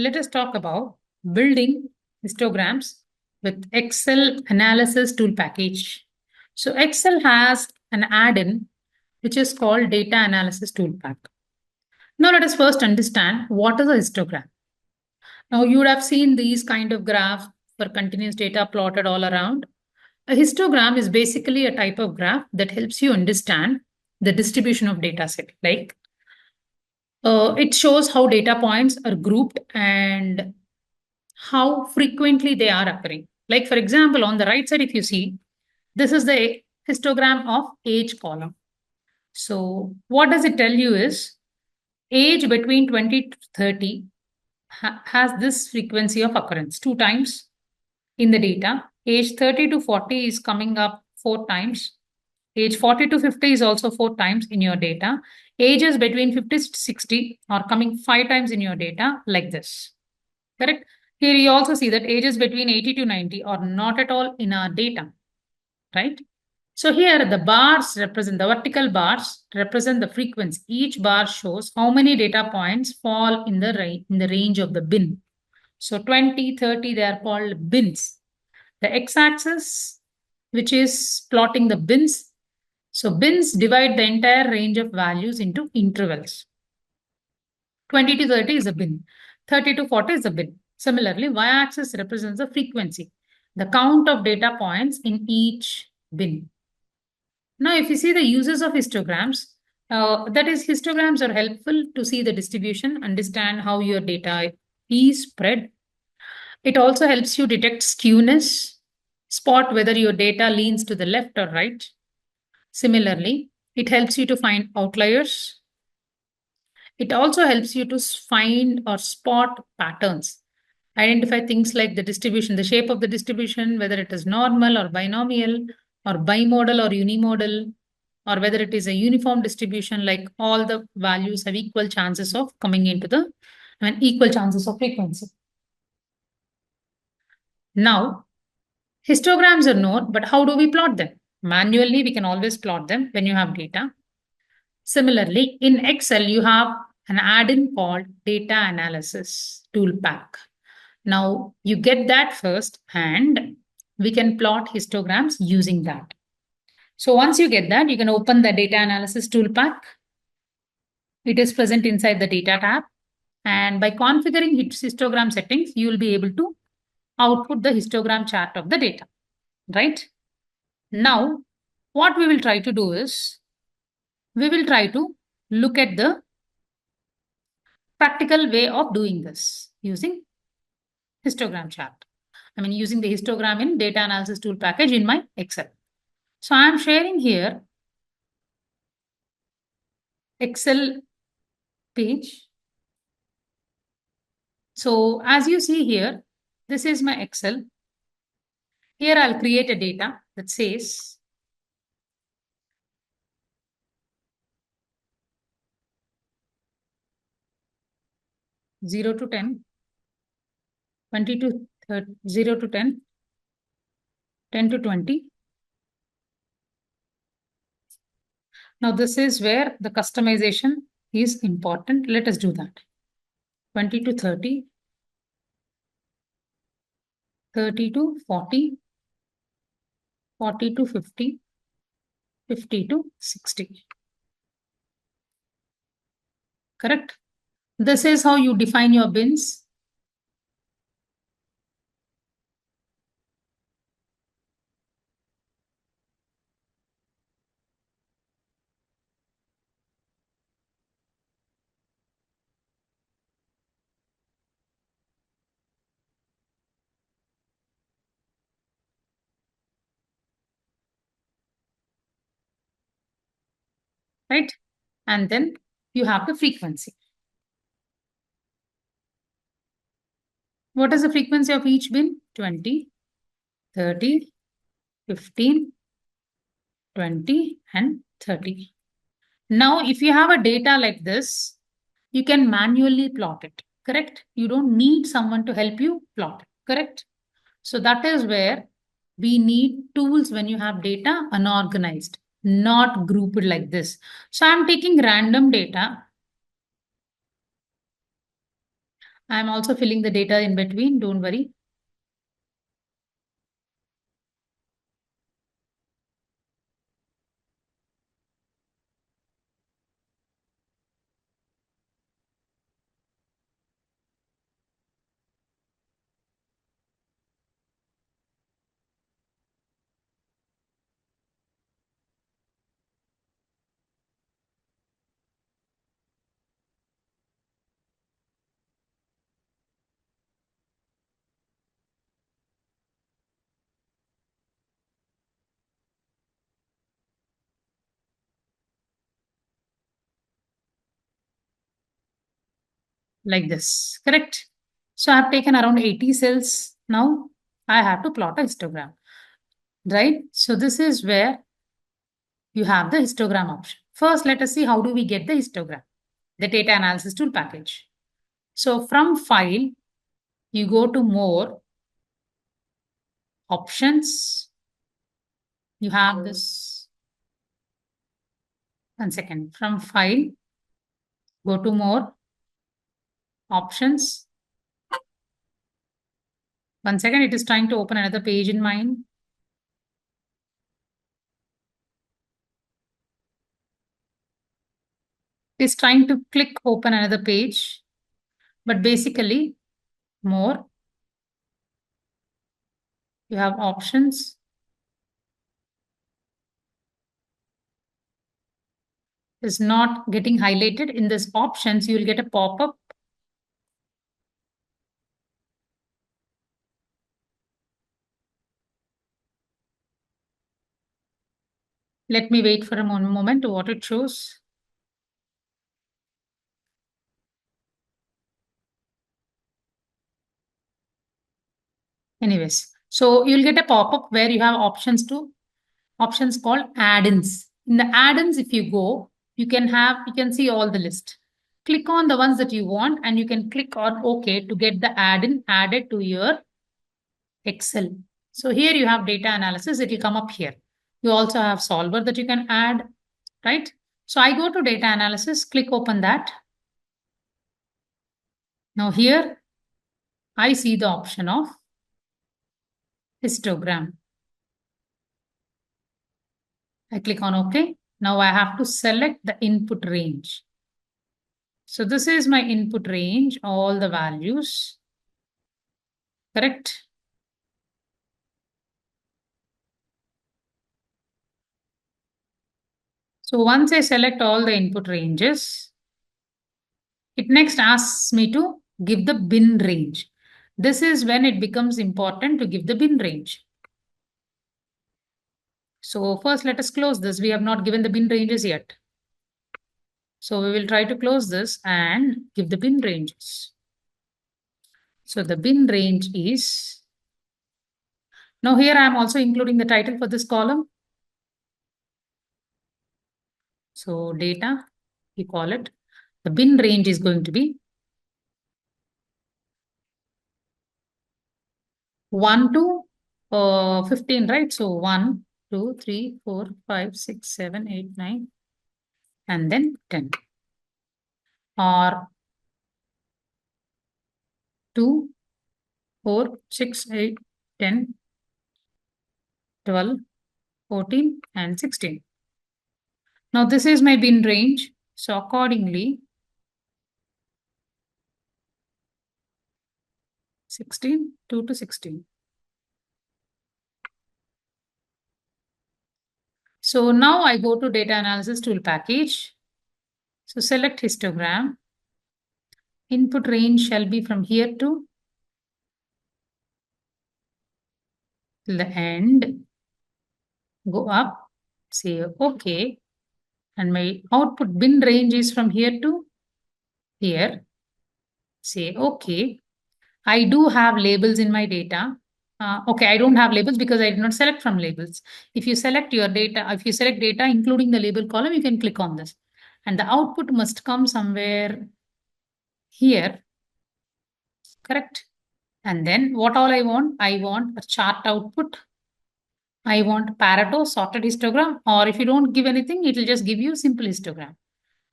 let us talk about building histograms with Excel analysis tool package. So Excel has an add-in which is called data analysis tool pack. Now let us first understand what is a histogram. Now you would have seen these kind of graphs for continuous data plotted all around. A histogram is basically a type of graph that helps you understand the distribution of data set. Like it shows how data points are grouped and how frequently they are occurring. Like for example, on the right side, if you see, this is the histogram of age column. So what does it tell you is age between 20 to 30 has this frequency of occurrence 2 times in the data. Age 30 to 40 is coming up 4 times. Age 40 to 50 is also 4 times in your data. Ages between 50 to 60 are coming 5 times in your data like this. Correct? Here you also see that ages between 80 to 90 are not at all in our data, right? So here the bars represent, the vertical bars represent the frequency. Each bar shows how many data points fall in the range of the bin. So 20, 30, they are called bins. The x-axis, which is plotting the bins. So bins divide the entire range of values into intervals. 20 to 30 is a bin. 30 to 40 is a bin. Similarly, y-axis represents the frequency, the count of data points in each bin. Now, if you see the uses of histograms, that is, histograms are helpful to see the distribution, understand how your data is spread. It also helps you detect skewness, spot whether your data leans to the left or right. Similarly, it helps you to find outliers. It also helps you to find or spot patterns, identify things like the distribution, the shape of the distribution, whether it is normal or binomial or bimodal or unimodal, or whether it is a uniform distribution, like all the values have equal chances of coming into the, equal chances of frequency. Now, histograms are known, but how do we plot them? Manually, we can always plot them when you have data. Similarly, in Excel, you have an add-in called data analysis tool pack. Now, you get that first, and we can plot histograms using that. So once you get that, you can open the data analysis tool pack. It is present inside the data tab. And by configuring histogram settings, you will be able to output the histogram chart of the data, right? Now, what we will try to do is, we will try to look at the practical way of doing this using histogram chart. Using the histogram in data analysis tool package in my Excel. So I am sharing here Excel page. So as you see here, this is my Excel. Here I'll create a data that says zero to 10, 20 to 30, 0 to 10, 10 to 20. Now this is where the customization is important. Let us do that. 20 to 30, 30 to 40, 40 to 50, 50 to 60. Correct? This is how you define your bins. Right? And then you have the frequency. What is the frequency of each bin? 20, 30, 15, 20, and 30. Now, if you have a data like this, you can manually plot it, correct? You don't need someone to help you plot it, correct? So that is where we need tools when you have data unorganized, not grouped like this. So I'm taking random data. I'm also filling the data in between, don't worry. Like this, correct? So I've taken around 80 cells. Now I have to plot a histogram, right? So this is where you have the histogram option. First, let us see how do we get the histogram, the data analysis tool package. So from file, you go to more options. You have this, 1 second, from file, go to more options. 1 second, it is trying to open another page in mine. It is trying to click open another page, but basically more, you have options. Is not getting highlighted. In this options, you will get a pop-up. Let me wait for a moment to what it shows. Anyways, so you'll get a pop-up where you have options called add-ins. In the add-ins, if you go, you can see all the list. Click on the ones that you want and you can click on OK to get the add-in added to your Excel. So here you have data analysis, it will come up here. You also have solver that you can add, right? So I go to data analysis, click open that. Now here I see the option of histogram. I click on OK. Now I have to select the input range. So this is my input range, all the values, correct? So once I select all the input ranges, it next asks me to give the bin range. This is when it becomes important to give the bin range. So first let us close this. We have not given the bin ranges yet. So we will try to close this and give the bin ranges. So the bin range is, now here I am also including the title for this column. So data, we call it. The bin range is going to be 1 to 15, right? So 1, 2, 3, 4, 5, 6, 7, 8, 9, and then 10. Or 2, 4, 6, 8, 10, 12, 14, and 16. Now this is my bin range. So accordingly, 16, 2 to 16. So now I go to data analysis tool package. So select histogram. Input range shall be from here to the end. Go up, say OK. And my output bin range is from here to here. Say OK. I do have labels in my data. Okay, I don't have labels because I did not select from labels. If you select your data, if you select data including the label column, you can click on this. And the output must come somewhere here, correct? And then what all I want? I want a chart output. I want Pareto sorted histogram, or if you don't give anything, it will just give you simple histogram.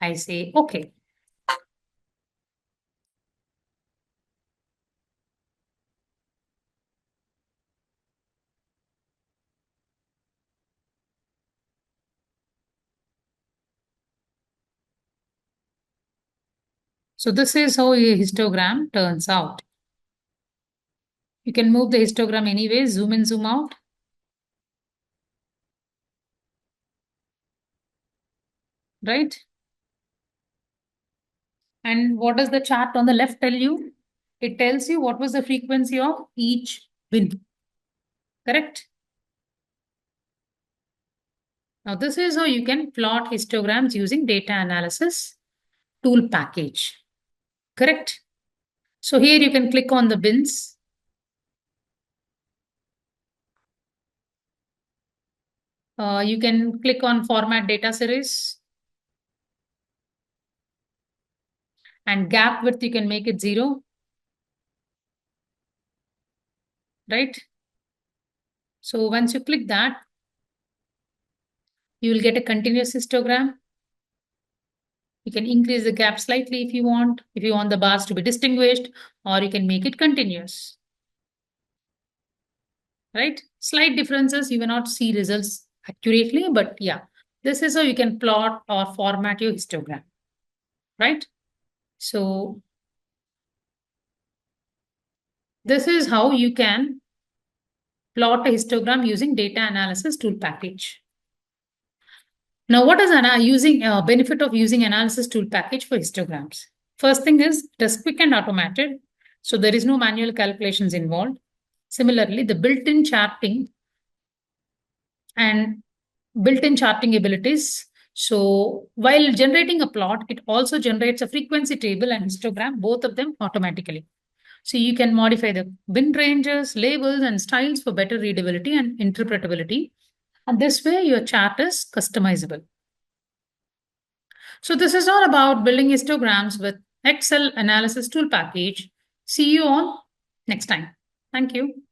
I say, okay. So this is how a histogram turns out. You can move the histogram anyway, zoom in, zoom out. Right? And what does the chart on the left tell you? It tells you what was the frequency of each bin. Correct? Now this is how you can plot histograms using data analysis tool package. Correct? So here you can click on the bins. You can click on format data series. And gap width, you can make it 0. Right? So once you click that, you will get a continuous histogram. You can increase the gap slightly if you want the bars to be distinguished, or you can make it continuous. Right? Slight differences, you may not see results accurately, but yeah, this is how you can plot or format your histogram. Right? So this is how you can plot a histogram using data analysis tool package. Now, what is benefit of using analysis tool package for histograms? First thing is it is quick and automated, so there is no manual calculations involved. Similarly, the built-in charting abilities. So while generating a plot, it also generates a frequency table and histogram, both of them automatically. So you can modify the bin ranges, labels, and styles for better readability and interpretability. And this way, your chart is customizable. So this is all about building histograms with Excel analysis tool package. See you on next time. Thank you.